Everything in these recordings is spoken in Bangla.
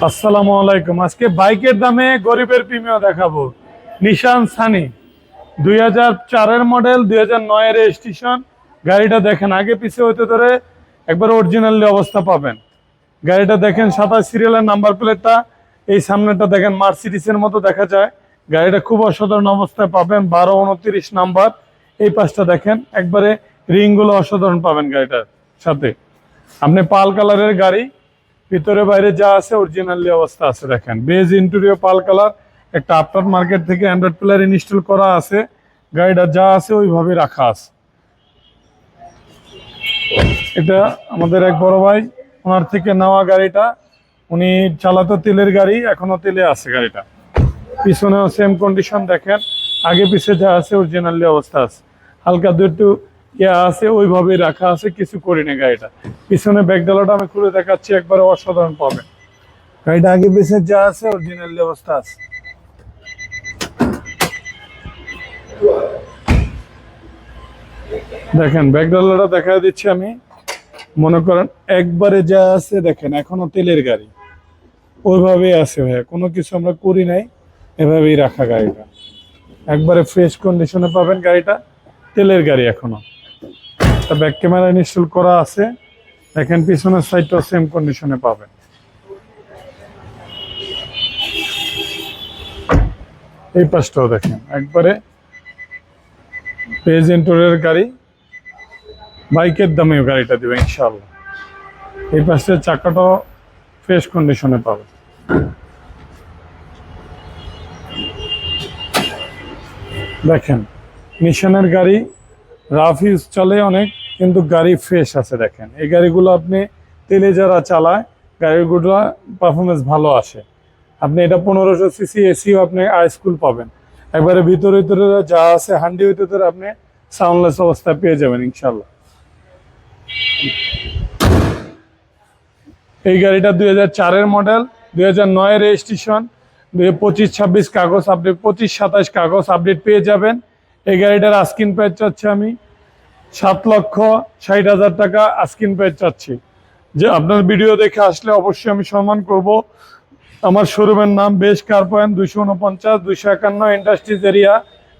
আসসালামু আলাইকুম। আজকে বাইকের দামে গরিবের প্রিমিয়াম দেখাবো। নিশান সানি 2004-এর মডেল, 2009-এর রেজিস্ট্রেশন। গাড়িটা দেখেন, আগে পিছে হতে ধরে একবার অরিজিনালি অবস্থা পাবেন। গাড়িটা দেখেন, 27 সিরিয়ালের নাম্বার প্লেটটা। এই সামনেটা দেখেন মার্সিডিসের মতো দেখা যায়। গাড়িটা খুব অসাধারণ অবস্থায় পাবেন, 1229 নাম্বার। এই পাশটা দেখেন, একবারে রিংগুলো অসাধারণ পাবেন গাড়িটার সাথে। আপনি পাল কালারের গাড়ি, ভিতরে বাইরে যা আছে অরিজিনালি অবস্থা আছে। দেখেন বেজ ইন্টেরিয়র পাল কালার, একটা আফটার মার্কেট থেকে অ্যান্ড্রয়েড প্লেয়ার ইনস্টল করা আছে। গাড়িটা যা আছে ওইভাবে রাখা আছে। এটা আমাদের এক বড় ভাই, ওনার থেকে নেওয়া গাড়িটা। উনি চালাতো তেলের গাড়ি, এখনো তেলে আছে গাড়িটা। পিছনেও সেম কন্ডিশন দেখেন, আগে পিছে যা আছে অরিজিনালি অবস্থা আছে। হালকা দু একটু ইয়ে আছে, ওইভাবেই রাখা আছে, কিছু করিনি গাড়িটা। পিছনে ব্যাকডালাটা আমি খুলে দেখাচ্ছি, একবারে অসাধারণ পাবেন। গাড়িটা আগে পিছে যা আছে অরিজিনালি অবস্থা আছে। দেখেন ব্যাকডালাটা দেখা দিচ্ছি আমি। মনে করেন একবারে যা আছে দেখেন, এখনো তেলের গাড়ি ওইভাবেই আছে ভাইয়া, কোনো কিছু আমরা করি নাই, এভাবেই রাখা গাড়িটা। একবারে ফ্রেশ কন্ডিশনে পাবেন গাড়িটা, তেলের গাড়ি এখনো। ব্যাক ক্যামেরা ইনস্টল করা আছে। দেখেন পিছনের সাইডটাও সেম কন্ডিশনে পাবেন। এই পাশটাও দেখেন, একবারে পেজ ইন্টোরিয়র গাড়ি। বাইকের দামে গাড়িটা দেবে ইনশাআল্লাহ। এই পাশের চাকাটাও ফ্রেশ কন্ডিশনে পাবেন। দেখেন নিশানের গাড়ি, রাফ ইউজ চলে অনেক, কিন্তু গাড়ি ফ্রেশ আছে। দেখেন এই গাড়িগুলো আপনি তেলে যারা চালায়, গাড়িগুলো পারফরমেন্স ভালো আসে। আপনি এটা 1500 সিসি এসিও আপনি স্কুল পাবেন। একবারে ভিতরে ভিতরে যা আছে হান্ডি ভিতরে আপনি সাউন্ডলেস অবস্থায় পেয়ে যাবেন ইনশাল্লাহ। এই গাড়িটা 2004-এর মডেল, 2009-এর রেজিস্ট্রেশন। 25-26 কাগজ আপডেট, 25-27 কাগজ আপডেট পেয়ে যাবেন। এই গাড়িটার আস্কিং প্রাইস চাচ্ছি আমি 7,60,000 টাকা আস্কিং প্রাইস চাচ্ছি। যে আপনার ভিডিও দেখে আসলে অবশ্যই আমি সম্মান করব। আমার শোরুমের নাম বেশ কার point, 249-251 industries area,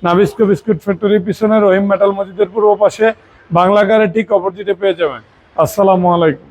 Nabisco biscuit factory পিছনে রহিম মেটাল মসজিদের পূর্ব পাশে, বাংলা গাড়ি ঠিক অপোজিটে পেয়ে যাবেন। আসসালামু আলাইকুম।